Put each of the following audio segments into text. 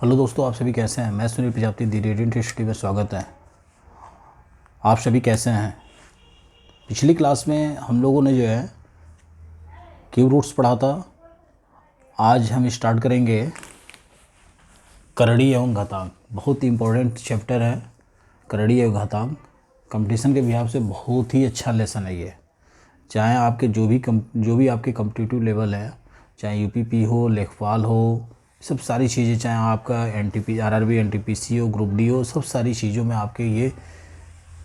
Hello दोस्तों, आप सभी कैसे हैं। मैं सुनील प्रजापति दी रेडियंट स्टडी में स्वागत है। आप सभी कैसे हैं। पिछली क्लास में हम लोगों ने जो है क्यूब रूट्स पढ़ा था। आज हम स्टार्ट करेंगे करड़ी एवं घातांक। बहुत ही इम्पोर्टेंट चैप्टर है करड़ी एवं घातांक। कंपटीशन के बिहाफ से बहुत ही अच्छा लेसन है ये। चाहे आपके जो भी आपके कॉम्पिटिटिव लेवल है, चाहे यूपीपी हो, लेखपाल हो, सब सारी चीज़ें, चाहे आपका एनटीपी आरआरबी एनटीपीसी हो, ग्रुप डी हो, सब सारी चीज़ों में आपके ये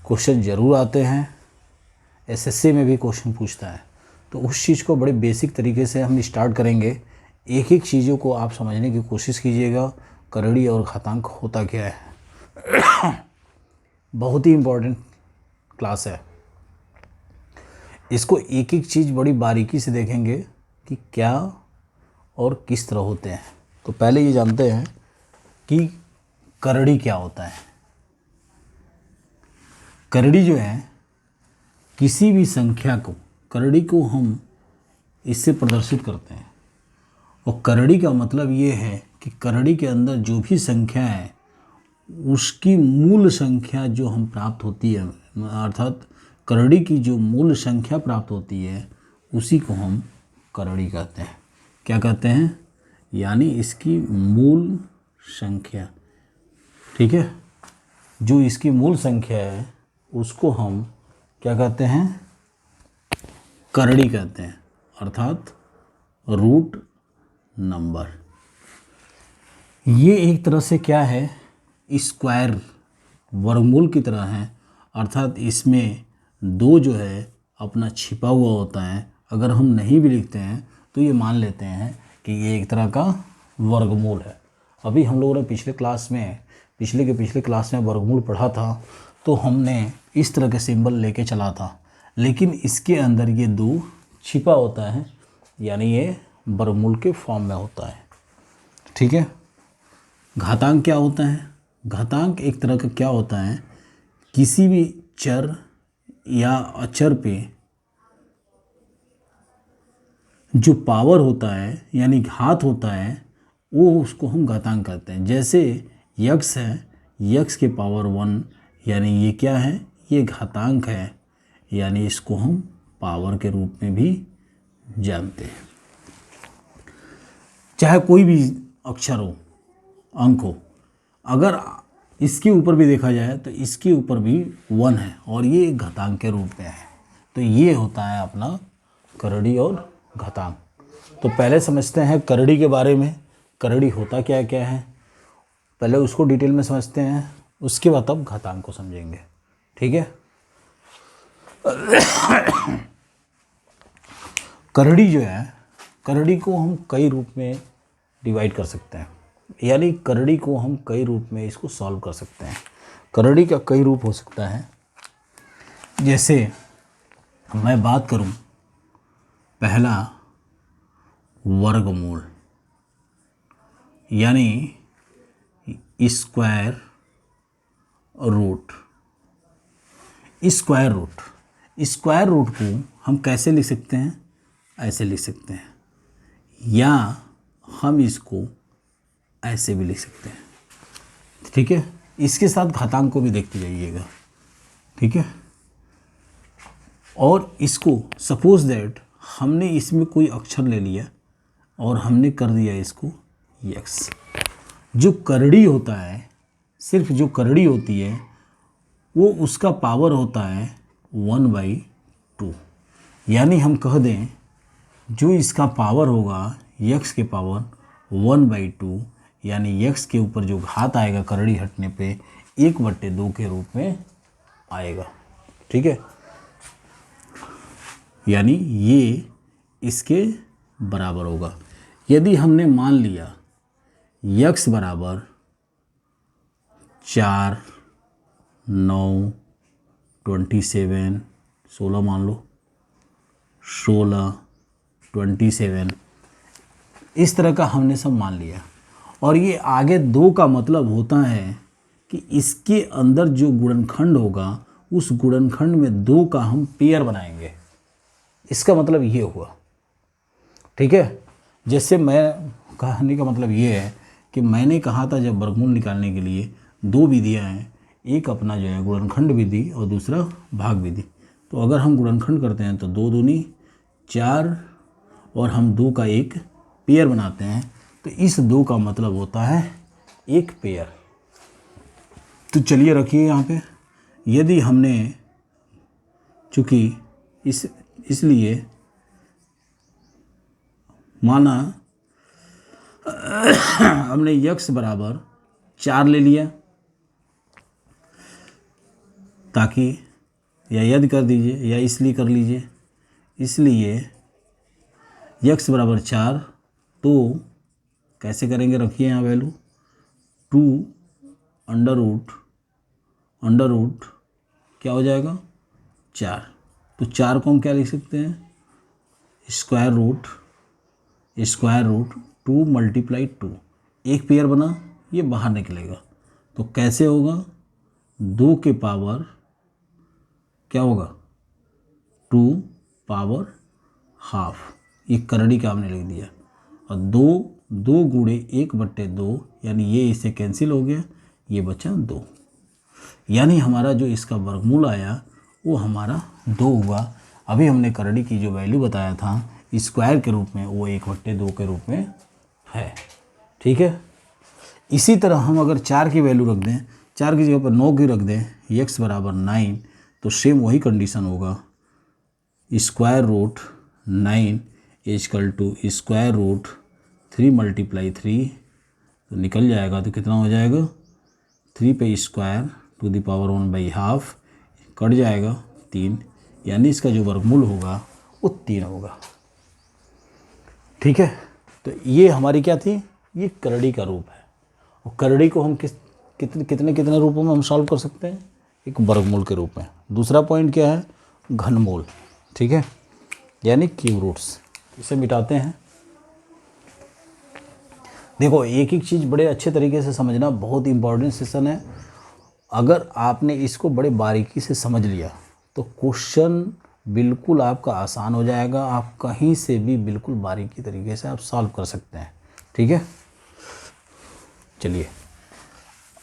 क्वेश्चन ज़रूर आते हैं। एसएससी में भी क्वेश्चन पूछता है। तो उस चीज़ को बड़े बेसिक तरीके से हम स्टार्ट करेंगे। एक एक चीज़ों को आप समझने की कोशिश कीजिएगा। करड़ी और घातांक होता क्या है। बहुत ही इम्पोर्टेंट क्लास है। इसको एक एक चीज़ बड़ी बारीकी से देखेंगे कि क्या और किस तरह होते हैं। तो पहले ये जानते हैं कि करड़ी क्या होता है। करड़ी जो है किसी भी संख्या को, करड़ी को हम इससे प्रदर्शित करते हैं। और करड़ी का मतलब ये है कि करड़ी के अंदर जो भी संख्या है उसकी मूल संख्या जो हम प्राप्त होती है, अर्थात करड़ी की जो मूल संख्या प्राप्त होती है उसी को हम करड़ी कहते हैं। क्या कहते हैं? यानी इसकी मूल संख्या। ठीक है, जो इसकी मूल संख्या है उसको हम क्या कहते हैं? करड़ी कहते हैं, अर्थात रूट नंबर। ये एक तरह से क्या है? स्क्वायर, वर्गमूल की तरह है। अर्थात इसमें दो जो है अपना छिपा हुआ होता है। अगर हम नहीं भी लिखते हैं तो ये मान लेते हैं कि ये एक तरह का वर्गमूल है। अभी हम लोगों ने पिछले क्लास में वर्गमूल पढ़ा था, तो हमने इस तरह के सिंबल लेके चला था, लेकिन इसके अंदर ये दो छिपा होता है, यानी ये वर्गमूल के फॉर्म में होता है। ठीक है। घातांक क्या होता है? घातांक एक तरह का क्या होता है? किसी भी चर या अचर पे जो पावर होता है यानी घात होता है वो उसको हम घातांक कहते हैं। जैसे यक्स है, यक्स के पावर 1, यानी ये क्या है? ये घातांक है, यानी इसको हम पावर के रूप में भी जानते हैं। चाहे कोई भी अक्षर हो, अंक हो, अगर इसके ऊपर भी देखा जाए तो इसके ऊपर भी 1 है और ये एक घातांक के रूप में है। तो ये होता है अपना करड़ी और घातांक। तो पहले समझते हैं करड़ी के बारे में। करड़ी होता क्या क्या है, पहले उसको डिटेल में समझते हैं, उसके बाद तब घातांक को समझेंगे। ठीक है। करड़ी जो है, करड़ी को हम कई रूप में डिवाइड कर सकते हैं, यानी करड़ी को हम कई रूप में इसको सॉल्व कर सकते हैं। करड़ी का कई रूप हो सकता है। जैसे मैं बात करूं, पहला वर्गमूल, यानी square root. Square root, square root को हम कैसे लिख सकते हैं? ऐसे लिख सकते हैं, या हम इसको ऐसे भी लिख सकते हैं। ठीक है। इसके साथ घातांक को भी देखते जाइएगा। ठीक है। और इसको सपोज दैट हमने इसमें कोई अक्षर ले लिया और हमने कर दिया इसको यक्स। जो करड़ी होता है, सिर्फ जो करड़ी होती है वो उसका पावर होता है 1/2। यानी हम कह दें जो इसका पावर होगा यक्स के पावर 1/2, यानी यक्स के ऊपर जो घात आएगा करड़ी हटने पे 1/2 के रूप में आएगा। ठीक है। यानी ये इसके बराबर होगा। यदि हमने मान लिया यक्स बराबर 4, 9, 27, 16 मान लो, 16, 27, इस तरह का हमने सब मान लिया। और ये आगे 2 का मतलब होता है कि इसके अंदर जो गुणनखंड होगा उस गुणनखंड में 2 का हम पेयर बनाएंगे। इसका मतलब ये हुआ। ठीक है। जैसे मैं कहने का मतलब ये है कि मैंने कहा था जब वर्गमूल निकालने के लिए दो विधियाँ हैं, एक अपना जो है गुणनखंड विधि और दूसरा भाग विधि। तो अगर हम गुणनखंड करते हैं तो 2 दूनी 4 और हम 2 का एक पेयर बनाते हैं, तो इस 2 का मतलब होता है एक पेयर। तो चलिए रखिए यहाँ पे, यदि हमने चूँकि इसलिए माना हमने x बराबर 4 ले लिया, ताकि या यदि कर दीजिए या इसलिए कर लीजिए, इसलिए x बराबर 4, तो कैसे करेंगे, रखिए यहाँ वैल्यू 2 अंडर रूट क्या हो जाएगा 4। तो 4 को हम क्या लिख सकते हैं, स्क्वायर रूट 2 मल्टीप्लाई 2, एक पेयर बना, ये बाहर निकलेगा। तो कैसे होगा, 2 के पावर क्या होगा 2 पावर हाफ, ये करड़ी का हमने लिख दिया। और 2 गुणे 1/2, यानी ये इससे कैंसिल हो गया, ये बचा 2, यानी हमारा जो इसका वर्गमूल आया वो हमारा 2 हुआ। अभी हमने करड़ी की जो वैल्यू बताया था स्क्वायर के रूप में, वो 1/2 के रूप में है। ठीक है, इसी तरह हम अगर 4 की वैल्यू रख दें, 4 की जगह पर 9 की रख दें, x बराबर 9, तो सेम वही कंडीशन होगा, square root 9 equal to square root 3 multiply 3, तो निकल जाएगा। तो कितना हो जाएगा, 3 पे स्क्वायर टू द पावर 1/2, कट जाएगा 3, यानी इसका जो वर्गमूल होगा वो 3 होगा। ठीक है, तो ये हमारी क्या थी, ये करड़ी का रूप है। और करड़ी को हम कितने रूपों में हम सॉल्व कर सकते हैं, एक वर्गमूल के रूप में। दूसरा पॉइंट क्या है, घनमूल। ठीक है, यानी क्यूब रूट्स, इसे मिटाते हैं। देखो, एक एक चीज़ बड़े अच्छे तरीके से समझना बहुत इंपॉर्टेंट सेशन है। अगर आपने इसको बड़े बारीकी से समझ लिया तो क्वेश्चन बिल्कुल आपका आसान हो जाएगा, आप कहीं से भी बिल्कुल बारीकी तरीके से आप सॉल्व कर सकते हैं। ठीक है, चलिए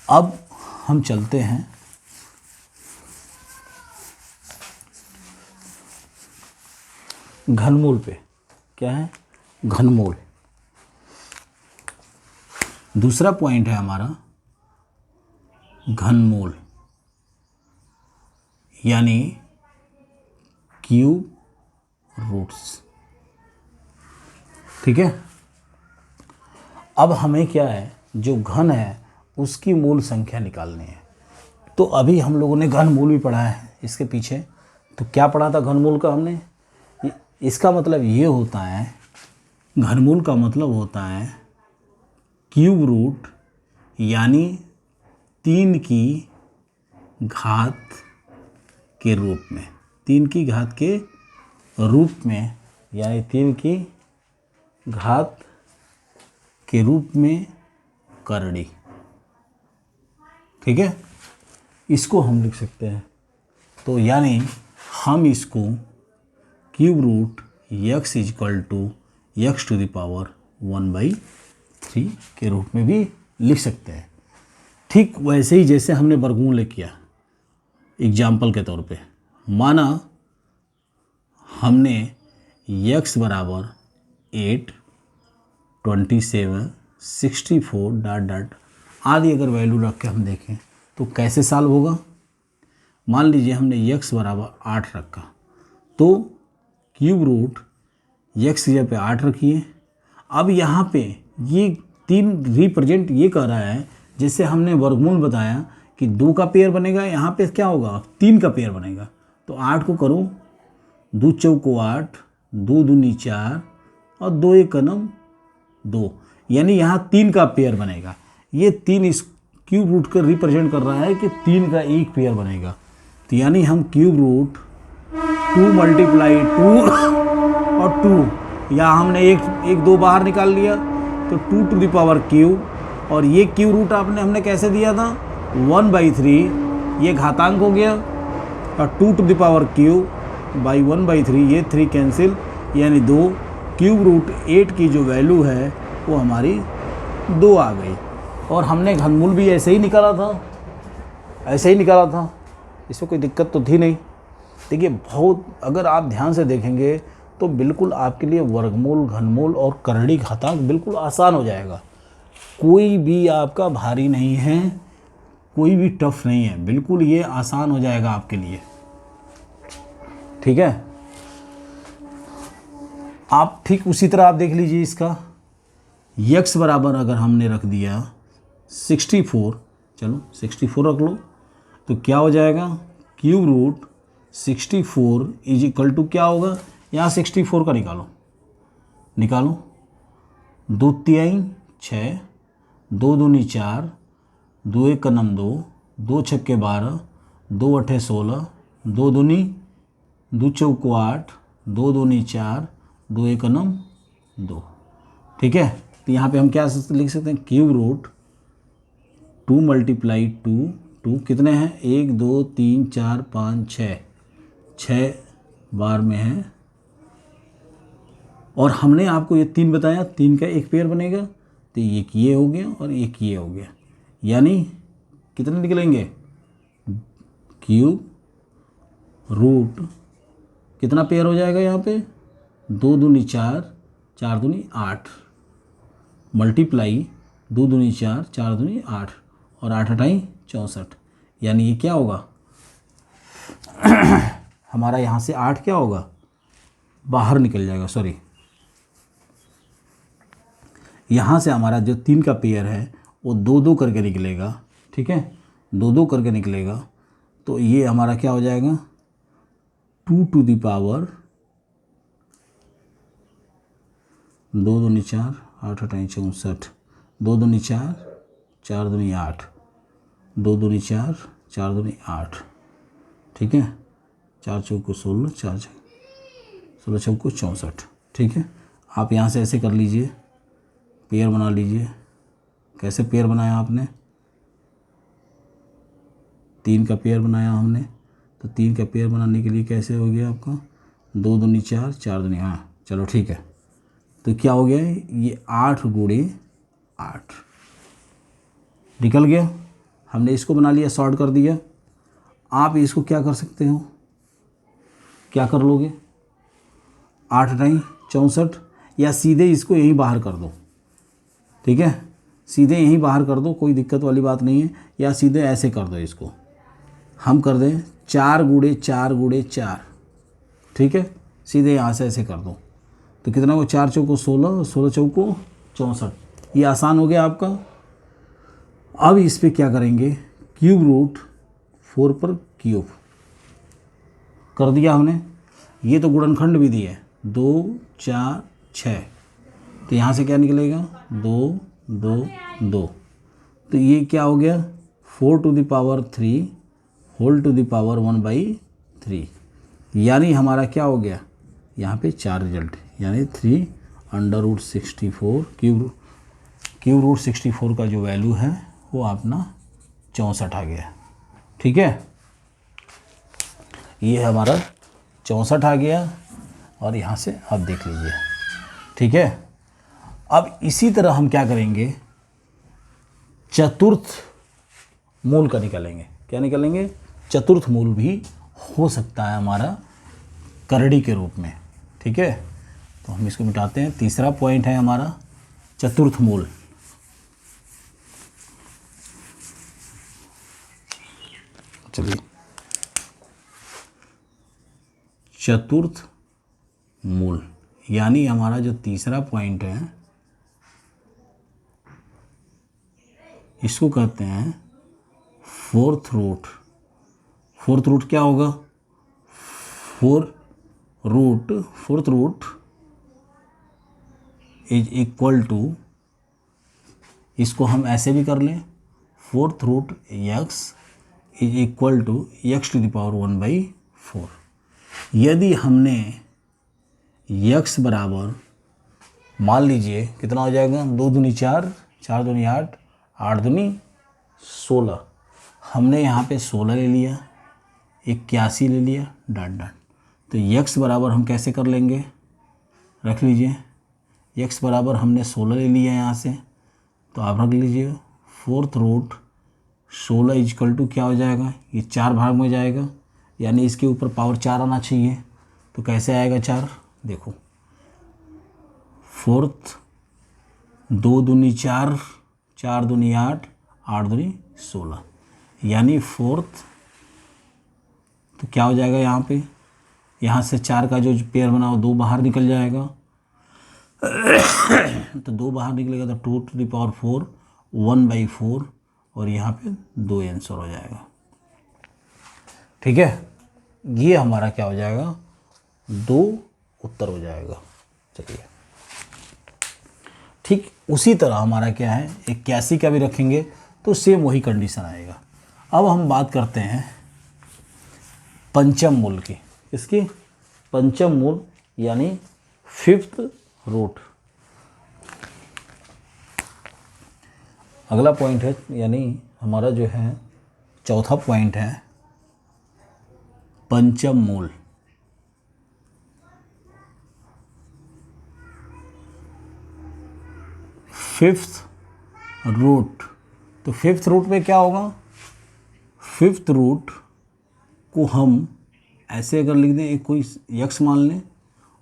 अब हम चलते हैं घनमूल पे। क्या है, घनमूल। दूसरा पॉइंट है हमारा घनमूल, यानी क्यूब रूट्स। ठीक है, अब हमें क्या है, जो घन है उसकी मूल संख्या निकालनी है। तो अभी हम लोगों ने घनमूल भी पढ़ा है इसके पीछे। तो क्या पढ़ा था घनमूल का हमने, इसका मतलब ये होता है, घनमूल का मतलब होता है क्यूब रूट, यानी 3 की घात के रूप में, 3 की घात के रूप में, यानी 3 की घात के रूप में करड़ी। ठीक है, इसको हम लिख सकते हैं। तो यानी हम इसको cube root x equal to x to the power 1/3 के रूप में भी लिख सकते हैं। ठीक वैसे ही जैसे हमने वर्गमूल किया, एग्जाम्पल के तौर पे माना हमने x बराबर 8, 27, 64 ... आदि अगर वैल्यू रख के हम देखें तो कैसे सॉल्व होगा। मान लीजिए हमने x बराबर 8 रखा, तो क्यूब रूट x की जगह पे 8 रखिए। अब यहाँ पे ये 3 रिप्रेजेंट ये कह रहा है, जैसे हमने वर्गमूल बताया कि 2 का पेयर बनेगा, यहाँ पे क्या होगा 3 का पेयर बनेगा। तो 8 को करो, 2 चौको 8, 2 दूनी 4 और 2 एक कदम 2, यानी यहाँ 3 का पेयर बनेगा। ये 3 इस क्यूब रूट को रिप्रेजेंट कर रहा है कि 3 का एक पेयर बनेगा। तो यानी हम क्यूब रूट 2 मल्टीप्लाई 2 और 2, या हमने एक 2 बाहर निकाल लिया तो 2 टू द पावर क्यूब, और ये क्यूब रूट हमने कैसे दिया था 1/3, ये घातांक हो गया, और 2 to the power cube by 1/3, ये 3 कैंसिल, यानी 2। क्यूब रूट 8 की जो वैल्यू है वो हमारी 2 आ गई। और हमने घनमूल भी ऐसे ही निकाला था, ऐसे ही निकाला था, इसमें कोई दिक्कत तो थी नहीं। देखिए बहुत, अगर आप ध्यान से देखेंगे तो बिल्कुल आपके लिए वर्गमूल, घनमूल और करड़ी घातांक बिल्कुल आसान हो जाएगा। कोई भी आपका भारी नहीं है, कोई भी टफ नहीं है, बिल्कुल ये आसान हो जाएगा आपके लिए। ठीक है, आप ठीक उसी तरह आप देख लीजिए इसका यक्स बराबर अगर हमने रख दिया 64, चलो 64 रख लो, तो क्या हो जाएगा, cube root 64 is equal to क्या होगा, यहाँ 64 का निकालो, 2 तिहाई 6, 2 दूनी 4, 2 एक का नम 2, 2 छक्के 12, 2 अठे 16, 2 दूनी 2 चौको 8, 2 दूनी 4, 2 एक का नम 2। ठीक है, तो यहाँ पे हम क्या लिख सकते हैं, क्यूब रूट 2 मल्टीप्लाई 2 कितने हैं, 1 2 3 4 5 6 बार में है। और हमने आपको ये 3 बताया, 3 का एक पेयर बनेगा, तो एक ये हो गया और एक ये हो गया, यानी कितने निकलेंगे, क्यूब रूट कितना पेयर हो जाएगा यहाँ पे, 2 दूनी 4, 4 दूनी 8, मल्टीप्लाई 2 दूनी 4, 4 दूनी 8 और 8 अठाई 64, यानी ये क्या होगा हमारा यहाँ से 8 क्या होगा, बाहर निकल जाएगा, सॉरी यहाँ से हमारा जो 3 का पेयर है वो 2 2 करके निकलेगा। ठीक है, 2 2 करके निकलेगा, तो ये हमारा क्या हो जाएगा, 2 टू द पावर 2 दूनी 4, 8 अठाई 64, 2 दूनी 4, 4 दूनी 8, 2 दूनी 4, 4 दूनी 8। ठीक है, 4 चौको 16, 4 16 चौको 64। ठीक है, आप यहाँ से ऐसे कर लीजिए, पेयर बना लीजिए। कैसे पेयर बनाया आपने, 3 का पेयर बनाया हमने, तो 3 का पेयर बनाने के लिए कैसे हो गया आपका, 2 दूनी 4, 4 दूनी, हाँ चलो ठीक है, तो क्या हो गया, ये 8 गुणे 8 निकल गया। हमने इसको बना लिया, सॉर्ट कर दिया। आप इसको क्या कर सकते हो, क्या कर लोगे, 8 अठाई 64, या सीधे इसको यहीं बाहर कर दो। ठीक है, सीधे यहीं बाहर कर दो, कोई दिक्कत वाली बात नहीं है, या सीधे ऐसे कर दो, इसको हम कर दें 4 गुणे 4 गुणे 4। ठीक है, सीधे यहाँ से ऐसे कर दो, तो कितना हो, 4 चौको 16, 16 चौको 64, ये आसान हो गया आपका। अब इस पर क्या करेंगे, क्यूब रूट 4 पर क्यूब कर दिया हमने, ये तो गुणनखंड विधि है, 2 4 6, तो यहाँ से क्या निकलेगा, 2 2 2, तो ये क्या हो गया, 4 to the power 3 whole to the power 1/3, यानी हमारा क्या हो गया, यहाँ पे 4 रिजल्ट, यानी 3 अंडर रूट 64 क्यूब रूट 64 का जो वैल्यू है वो अपना 64 आ गया। ठीक है, ये हमारा 64 आ गया, और यहाँ से आप देख लीजिए। ठीक है, अब इसी तरह हम क्या करेंगे, चतुर्थ मूल का निकालेंगे। क्या निकालेंगे, चतुर्थ मूल भी हो सकता है हमारा करड़ी के रूप में। ठीक है, तो हम इसको मिटाते हैं। तीसरा पॉइंट है हमारा चतुर्थ मूल। चलिए, चतुर्थ मूल यानी हमारा जो तीसरा पॉइंट है इसको कहते हैं फोर्थ रूट। फोर्थ रूट क्या होगा, fourth root is equal to, इसको हम ऐसे भी कर लें, fourth root x is equal to x to the power 1/4। यदि हमने x बराबर मान लीजिए कितना हो जाएगा, 2 दूनी 4, 4 दूनी 8, 8 दूनी 16, हमने यहाँ पे 16 ले लिया, 81 ले लिया, डॉट डॉट, तो x बराबर हम कैसे कर लेंगे, रख लीजिए, x बराबर हमने 16 ले लिया यहाँ से, तो आप रख लीजिए 4√16 इजकल टू क्या हो जाएगा, ये 4 भाग में जाएगा, यानी इसके ऊपर पावर 4 आना चाहिए। तो कैसे आएगा 4, देखो 4, 2 दूनी 4, 4 दूनी 8, 8 दूनी 16, यानी 4, तो क्या हो जाएगा यहाँ पे, यहाँ से 4 का जो पेयर बना हो 2 बाहर निकल जाएगा तो 2 बाहर निकलेगा तो 2⁴ 1/4 और यहाँ पे 2 आंसर हो जाएगा। ठीक है, ये हमारा क्या हो जाएगा, 2 उत्तर हो जाएगा। चलिए, ठीक उसी तरह हमारा क्या है 81 का भी रखेंगे तो सेम वही कंडीशन आएगा। अब हम बात करते हैं पंचम मूल की, इसकी पंचम मूल यानी 5th रूट। अगला पॉइंट है, यानी हमारा जो है चौथा पॉइंट है पंचम मूल। फिफ्थ रूट, तो 5th रूट में क्या होगा, 5th रूट को हम ऐसे अगर लिख दें, एक कोई यक्स मान लें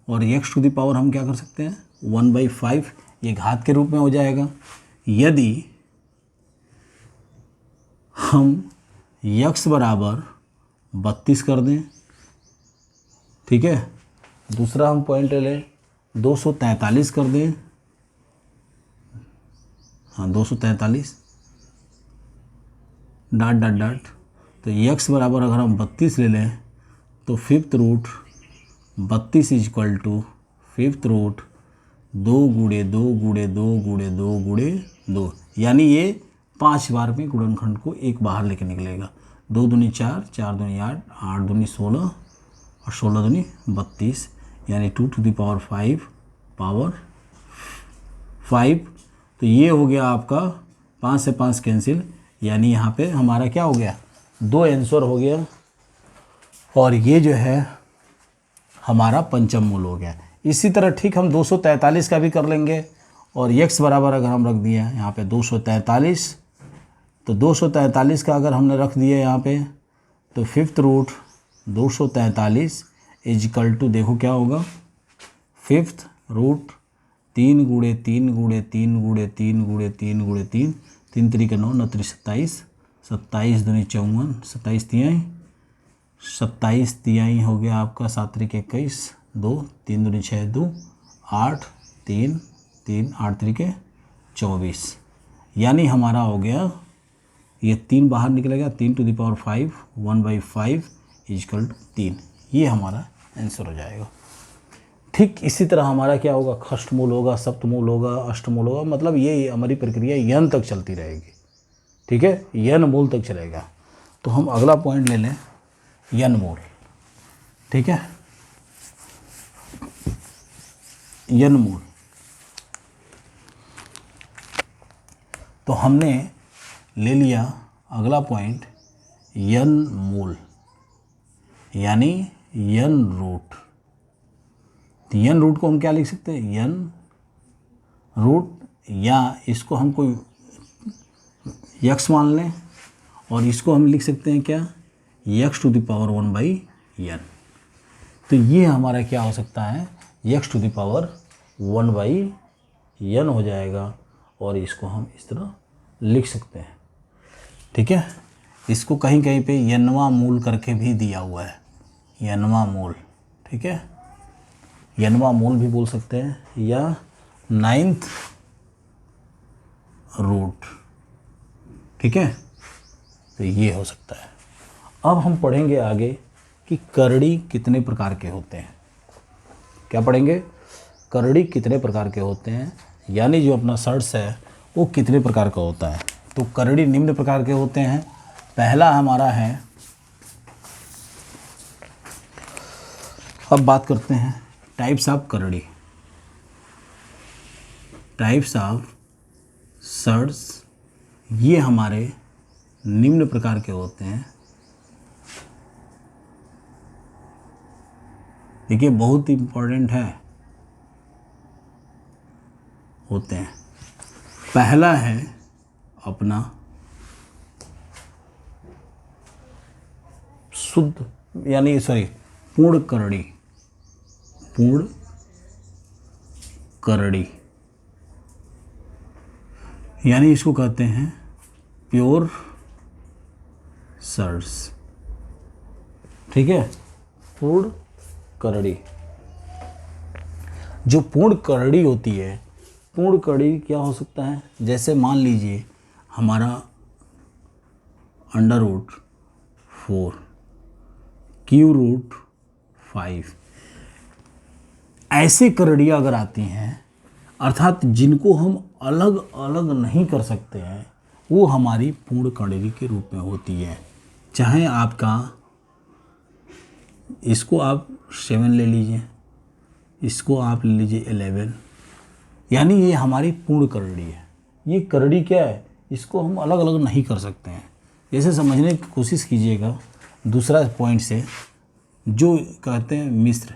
और x टू द पावर हम क्या कर सकते हैं 1/5, ये घात के रूप में हो जाएगा। यदि हम x बराबर 32 कर दें, ठीक है, दूसरा हम पॉइंट ले लें 243 कर दें, हाँ 243 डॉट डॉट डॉट, तो x बराबर अगर हम 32 ले लें तो 5th root 32 equal to 5th root 2 गुणे 2 गुणे 2 गुणे 2 गुणे 2, यानी ये 5 बार में गुणनखंड को एक बाहर लेके निकलेगा। 2 दूनी 4, 4 दूनी 8, 8 दूनी 16 और 16 दूनी 32, यानी 2⁵ पावर 5। तो ये हो गया आपका 5 से 5 कैंसिल, यानी यहाँ पे हमारा क्या हो गया 2 आंसर हो गया, और ये जो है हमारा पंचम मूल हो गया। इसी तरह ठीक हम 243 का भी कर लेंगे, और x बराबर अगर हम रख दिए यहाँ पे 243, तो 243 का अगर हमने रख दिया यहाँ पे, तो 5th रूट 243 इजकल टू देखो क्या होगा, 5th रूट 3 गुणे 3 गुणे 3 गुणे 3 गुणे 3 गुणे 3, 3 3 9 9 27, 27 दूनी 54, 27 तिहाई 27 तिहाई हो गया आपका, 7 3 21, 2 3 दूनी 6 2 8 3 3 8 3 24, यानी हमारा हो गया ये 3 बाहर निकलेगा, 3⁵ 1/5 इजकल टू 3, ये हमारा आंसर हो जाएगा। ठीक इसी तरह हमारा क्या होगा, खष्टमूल होगा, सप्तमूल होगा, अष्टमूल होगा, मतलब ये हमारी प्रक्रिया यन तक चलती रहेगी। ठीक है, यन मूल तक चलेगा। तो हम अगला पॉइंट ले लें यन मूल। ठीक है, यन मूल, तो हमने ले लिया अगला पॉइंट यन मूल यानी यन रूट। तो यन रूट को हम क्या लिख सकते हैं, यन रूट, या इसको हम कोई यक्स मान लें, और इसको हम लिख सकते हैं क्या, x to the power 1/n। तो ये हमारा क्या हो सकता है, x to the power 1/n हो जाएगा, और इसको हम इस तरह लिख सकते हैं। ठीक है, इसको कहीं कहीं पे यनवा मूल करके भी दिया हुआ है, यनवा मूल। ठीक है, यनवा मूल भी बोल सकते हैं, या 9th रूट। ठीक है, तो ये हो सकता है। अब हम पढ़ेंगे आगे कि करड़ी कितने प्रकार के होते हैं। क्या पढ़ेंगे, करड़ी कितने प्रकार के होते हैं, यानी जो अपना सर्च है वो कितने प्रकार का होता है। तो करड़ी निम्न प्रकार के होते हैं। पहला हमारा है, अब बात करते हैं टाइप्स ऑफ करड़ी, टाइप्स ऑफ सर्च। ये हमारे निम्न प्रकार के होते हैं। देखिए बहुत इम्पोर्टेंट है, होते हैं। पहला है अपना शुद्ध यानी पूर्ण करड़ी। पूर्ण करड़ी यानी इसको कहते हैं प्योर सर्स। ठीक है, पूर्ण करड़ी। जो पूर्ण करड़ी होती है, पूर्ण करड़ी क्या हो सकता है, जैसे मान लीजिए हमारा √4 √5 ऐसे करड़ियाँ अगर आती हैं, अर्थात जिनको हम अलग अलग नहीं कर सकते हैं, वो हमारी पूर्ण करड़ी के रूप में होती है। चाहे आपका इसको आप 7 ले लीजिए, इसको आप ले लीजिए 11, यानी ये हमारी पूर्ण करड़ी है। ये करड़ी क्या है, इसको हम अलग अलग नहीं कर सकते हैं। जैसे समझने की कोशिश कीजिएगा दूसरा पॉइंट से, जो कहते हैं मिश्र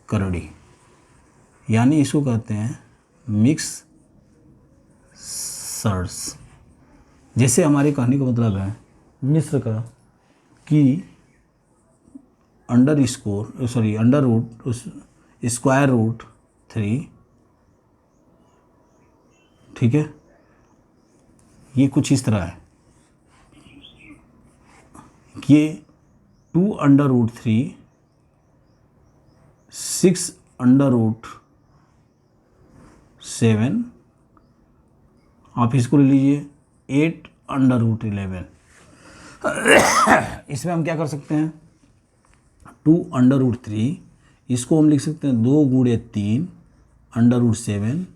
करड़ी, यानी इसको कहते हैं मिक्स सर्स। जैसे हमारे कहने का मतलब है मिश्र का कि √3, ठीक है, ये कुछ इस तरह है, ये 2√3, 6√7, आप इसको ले लीजिए 8√11। इसमें हम क्या कर सकते हैं, 2√3 इसको हम लिख सकते हैं 2 × 3 √7,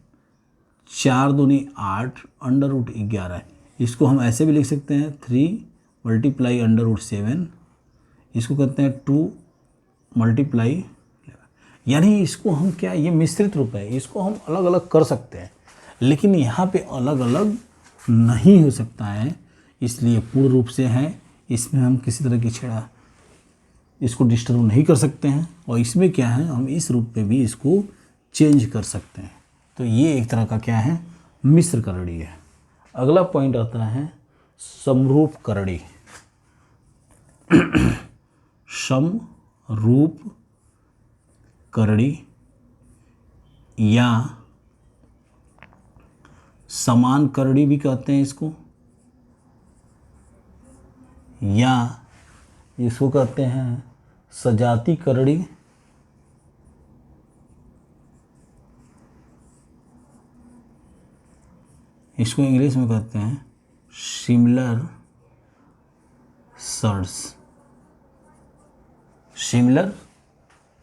4 दूनी 8 √11। इसको हम ऐसे भी लिख सकते हैं 3 × √7, इसको कहते हैं 2 × यानी इसको हम क्या, ये मिश्रित रूप है, इसको हम अलग अलग कर सकते हैं, लेकिन यहाँ पे अलग अलग नहीं हो सकता है, इसलिए पूर्ण रूप से है। इसमें हम किसी तरह की छेड़ा इसको डिस्टर्ब नहीं कर सकते हैं, और इसमें क्या है, हम इस रूप में भी इसको चेंज कर सकते हैं। तो ये एक तरह का क्या है, मिश्र करड़ी है। अगला पॉइंट आता है समरूप करड़ी। समरूप करड़ी या समान करड़ी भी कहते हैं इसको, या इसको कहते हैं सजाती करड़ी, इसको इंग्लिश में कहते हैं सिमिलर सर्स। सिमिलर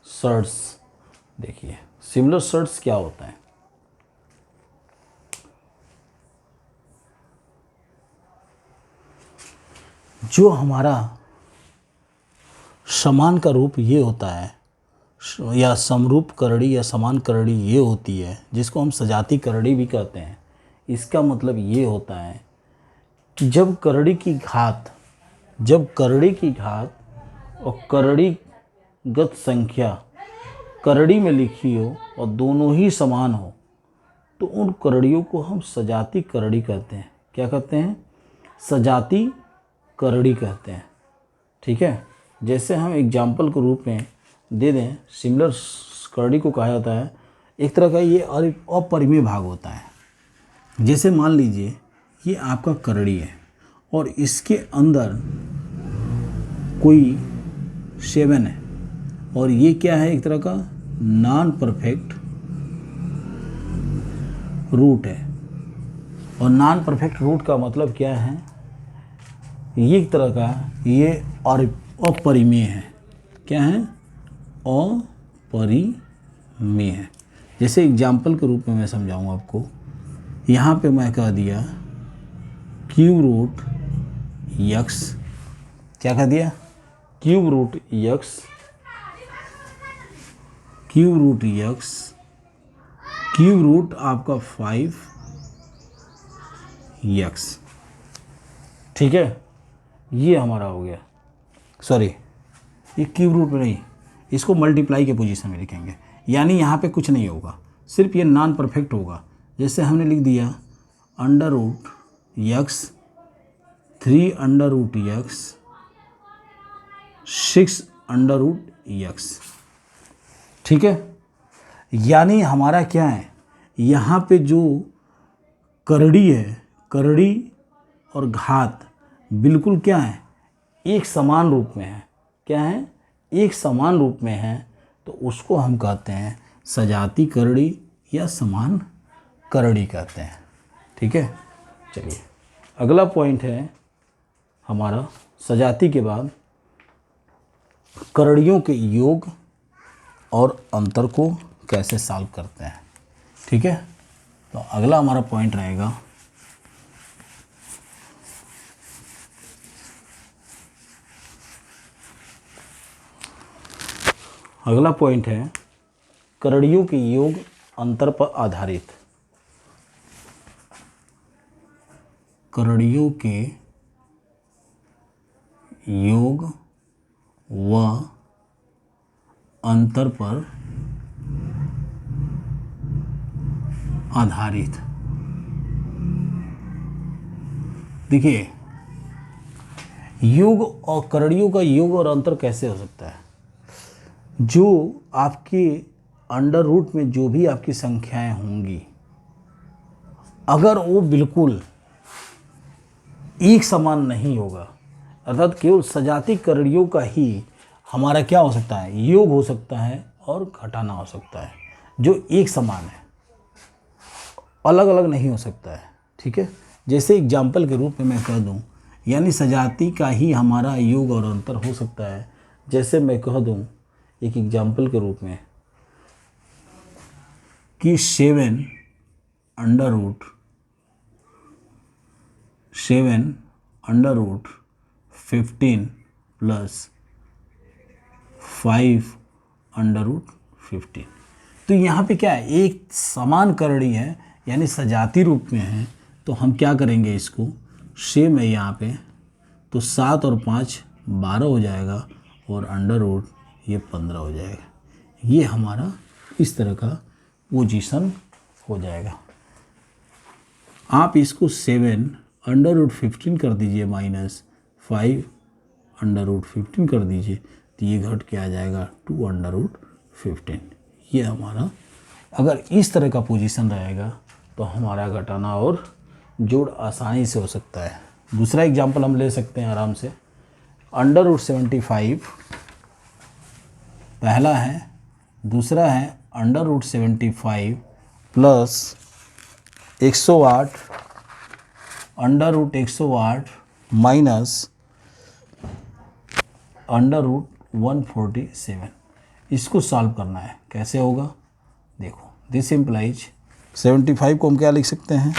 सर्स, देखिए सिमिलर सर्स क्या होता है। जो हमारा समान का रूप ये होता है, या समरूप करड़ी या समान करड़ी ये होती है, जिसको हम सजाती करड़ी भी कहते हैं। इसका मतलब ये होता है कि जब करड़ी की घात और करड़ीगत संख्या करड़ी में लिखी हो और दोनों ही समान हो, तो उन करड़ियों को हम सजाती करड़ी कहते हैं। क्या कहते हैं, सजाती करड़ी कहते हैं। ठीक है, जैसे हम एग्जाम्पल के रूप में दे दें, सिमिलर करड़ी को कहा जाता है एक तरह का ये अपरिमेय भाग होता है। जैसे मान लीजिए ये आपका करड़ी है और इसके अंदर कोई 7 है, और ये क्या है, एक तरह का नॉन परफेक्ट रूट है। और नॉन परफेक्ट रूट का मतलब क्या है, ये एक तरह का ये अपरिमेय है। क्या है, अपरिमेय है। जैसे एग्जाम्पल के रूप में मैं समझाऊँ आपको, यहाँ पे मैं कह दिया √x, क्या कह दिया, √x, √रूट आपका 5x। ठीक है, ये हमारा हो गया, सॉरी ये क्यूब रूट में नहीं, इसको मल्टीप्लाई के पोजीशन में लिखेंगे, यानी यहाँ पे कुछ नहीं होगा, सिर्फ ये नॉन परफेक्ट होगा। जैसे हमने लिख दिया under root x 3 under root x 6 under root x. ठीक है, यानी हमारा क्या है, यहाँ पे जो करड़ी है, करड़ी और घात बिल्कुल क्या है, एक समान रूप में है। क्या है, एक समान रूप में है, तो उसको हम कहते हैं सजाती करड़ी या समान करड़ी कहते हैं। ठीक है, चलिए अगला पॉइंट है हमारा सजाती के बाद करड़ियों के योग और अंतर को कैसे सॉल्व करते हैं। ठीक है, तो अगला हमारा पॉइंट रहेगा अगला पॉइंट है करड़ियों के योग अंतर पर आधारित। करड़ियों के योग व अंतर पर आधारित। देखिए, योग और करड़ियों का योग और अंतर कैसे हो सकता है। जो आपके अंडर रूट में जो भी आपकी संख्याएं होंगी, अगर वो बिल्कुल एक समान नहीं होगा, अर्थात केवल सजाती करड़ियों का ही हमारा क्या हो सकता है, योग हो सकता है और घटाना हो सकता है, जो एक समान है, अलग अलग नहीं हो सकता है। ठीक है, जैसे एग्जाम्पल के रूप में मैं कह दूं, यानी सजाती का ही हमारा योग और अंतर हो सकता है। जैसे मैं कह दूं एक एग्जाम्पल के रूप में कि 7 under root 15 plus 5 under root 15। तो यहाँ पे क्या है, एक समान करड़ी है, यानी सजाती रूप में है, तो हम क्या करेंगे, इसको सेम है यहाँ पे, तो 7 और 5 12 हो जाएगा और अंडर रूट ये 15 हो जाएगा। ये हमारा इस तरह का पोजीशन हो जाएगा। आप इसको 7 अंडर रूट 15 कर दीजिए माइनस 5 अंडर रूट 15 कर दीजिए, तो ये घट के आ जाएगा 2 अंडर रूट 15। ये हमारा अगर इस तरह का पोजीशन रहेगा तो हमारा घटाना और जोड़ आसानी से हो सकता है। दूसरा एग्जांपल हम ले सकते हैं आराम से, अंडर रूट 75 पहला है, दूसरा है under root 75 plus 108 under root 108 minus under root 147। इसको सॉल्व करना है, कैसे होगा, देखो, दिस इम्प्लाइज 75 को हम क्या लिख सकते हैं,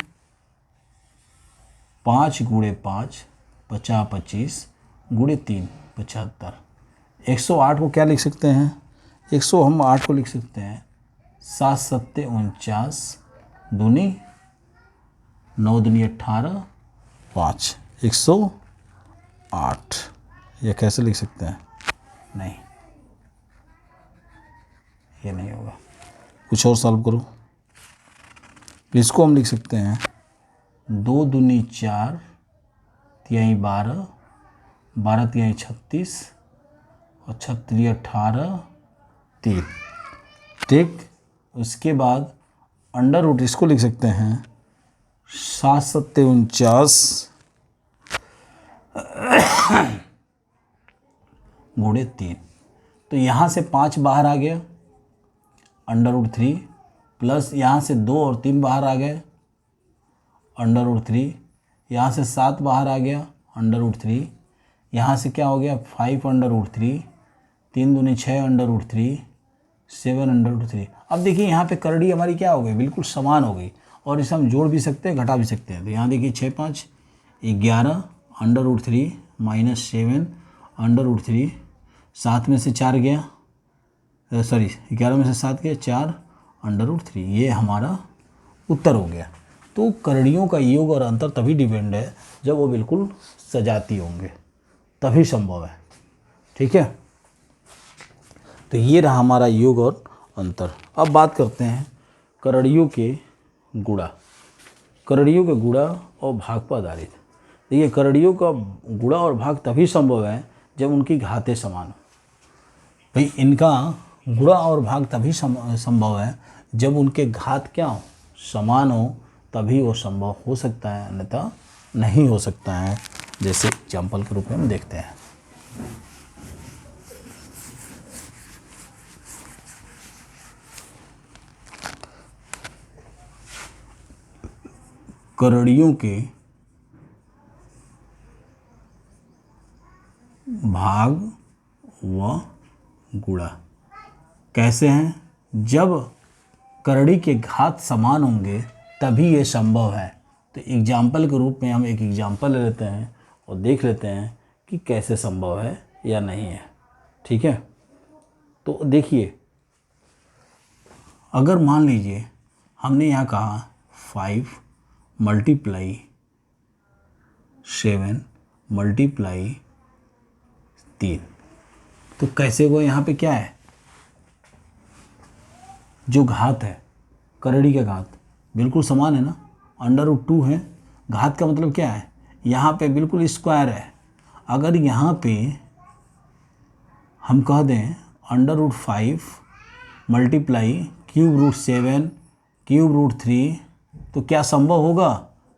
5 गुणे 5 50 25 गुणे 3 75। 108 को क्या लिख सकते हैं, 108 को लिख सकते हैं 7 7 49 दूनी 9 दूनी 18 5 108। ये कैसे लिख सकते हैं, नहीं ये नहीं होगा, कुछ और सॉल्व करो। इसको हम लिख सकते हैं 2 दूनी 4 तिहाई 12 12 तिहाई 36 और 36 18 3। ठीक, उसके बाद अंडर रूट इसको लिख सकते हैं 7 7 49 गुणे 3। तो यहाँ से 5 बाहर आ गया, अंडर रूट 3 प्लस यहाँ से 2 और 3 बाहर आ गए, अंडर रूट 3, यहाँ से 7 बाहर आ गया, अंडर रूट 3, यहाँ से क्या हो गया 5 अंडर रूट 3, 3 दूनी 6 अंडर रूट 3 7 अंडर रूट 3। अब देखिए यहाँ पे करड़ी हमारी क्या हो गई, बिल्कुल समान हो गई, और इसे हम जोड़ भी सकते हैं घटा भी सकते हैं। तो यहाँ देखिए 6 5 11 under root 3 minus 7 under root 3, 7 में से 4 गया, सॉरी 11 में से 7 गया 4 अंडर रूट 3। ये हमारा उत्तर हो गया। तो करड़ियों का योग और अंतर तभी डिपेंड है जब वो बिल्कुल सजाती होंगे, तभी संभव है। ठीक है, तो ये रहा हमारा योग और अंतर। अब बात करते हैं करड़ियों के गुणा, करणियों के गुणा और भाग पर आधारित। देखिए करणियों का गुणा और भाग तभी संभव है जब उनकी घातें समान हो। भाई इनका गुणा और भाग तभी संभव है जब उनके घात क्या हो, समान हो, तभी वो संभव हो सकता है, अन्यथा नहीं हो सकता है। जैसे एग्जाम्पल के रूप में हम देखते हैं। करणियों के भाग व गुणा कैसे हैं? जब करड़ी के घात समान होंगे तभी ये संभव है। तो एग्जाम्पल के रूप में हम एक एग्जाम्पल ले लेते हैं और देख लेते हैं कि कैसे संभव है या नहीं है। ठीक है, तो देखिए अगर मान लीजिए हमने यहाँ कहा 5 × 7 × 3, तो कैसे वो यहाँ पे क्या है, जो घात है करड़ी का घात बिल्कुल समान है ना, √2 है। घात का मतलब क्या है, यहाँ पे बिल्कुल स्क्वायर है। अगर यहाँ पे हम कह दें √5 × ³ √7 ³ तो क्या संभव होगा?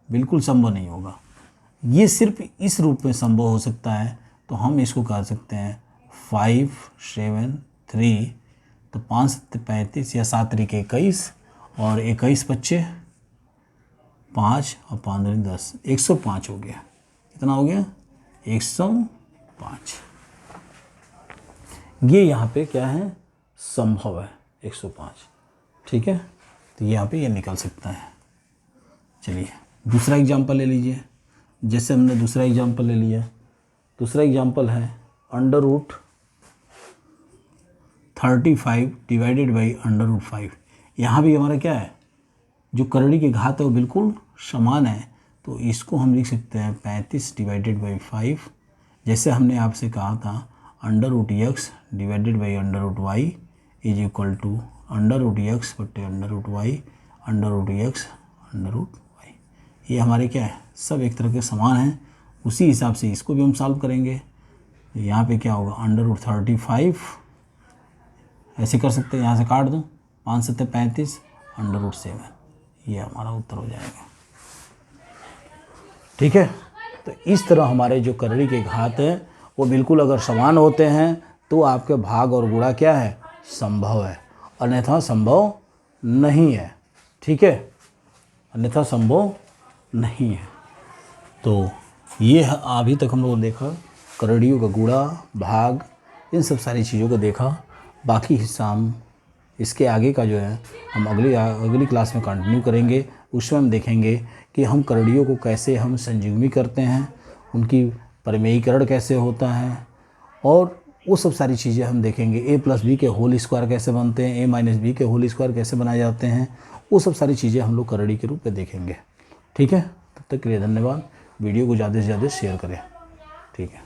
बिल्कुल संभव नहीं होगा। ये सिर्फ इस रूप में संभव हो सकता है। तो हम इसको कह सकते हैं 5 7 3, तो 5 7 35 या 7 3 21 और 21 25 5 और 5 2 10, 105 हो गया। कितना हो गया? 105। ये यहाँ पे क्या है, संभव है 105। ठीक है, तो यहाँ पे ये निकल सकता है। चलिए दूसरा एग्जांपल ले लीजिए। जैसे हमने दूसरा एग्जांपल ले लिया, दूसरा एग्जांपल है √35 / √5। यहाँ भी हमारा क्या है, जो करड़ी के घात है वो बिल्कुल समान है। तो इसको हम लिख सकते हैं 35 / 5। जैसे हमने आपसे कहा था √x / √y = √x √y √x √y। ये हमारे क्या है, सब एक तरह के समान हैं। उसी हिसाब से इसको भी हम सॉल्व करेंगे। यहाँ पे क्या होगा, √35 ऐसे कर सकते हैं, यहाँ से काट दो, 5 7 35 √7, ये हमारा उत्तर हो जाएगा। ठीक है, तो इस तरह हमारे जो करड़ी के घात हैं वो बिल्कुल अगर समान होते हैं तो आपके भाग और गुणा क्या है, संभव है, अन्यथा संभव नहीं है। ठीक है, अन्यथा संभव नहीं है। तो ये अभी तक हम लोगों ने देखा करड़ियों का गुणा, भाग, इन सब सारी चीज़ों को देखा। बाकी हिस्सा हम इसके आगे का जो है हम अगली क्लास में कंटिन्यू करेंगे। उसमें हम देखेंगे कि हम करड़ियों को कैसे हम संयुग्मी करते हैं, उनकी परिमेयीकरण कैसे होता है, और वो सब सारी चीज़ें हम देखेंगे। a+b के होल स्क्वायर कैसे बनते हैं, a-b के होल स्क्वायर कैसे बनाए जाते हैं, वो सब सारी चीज़ें हम लोग करड़ी के रूप में देखेंगे। ठीक है, तब तक के लिए धन्यवाद। वीडियो को ज़्यादा से ज़्यादा शेयर करें। ठीक है।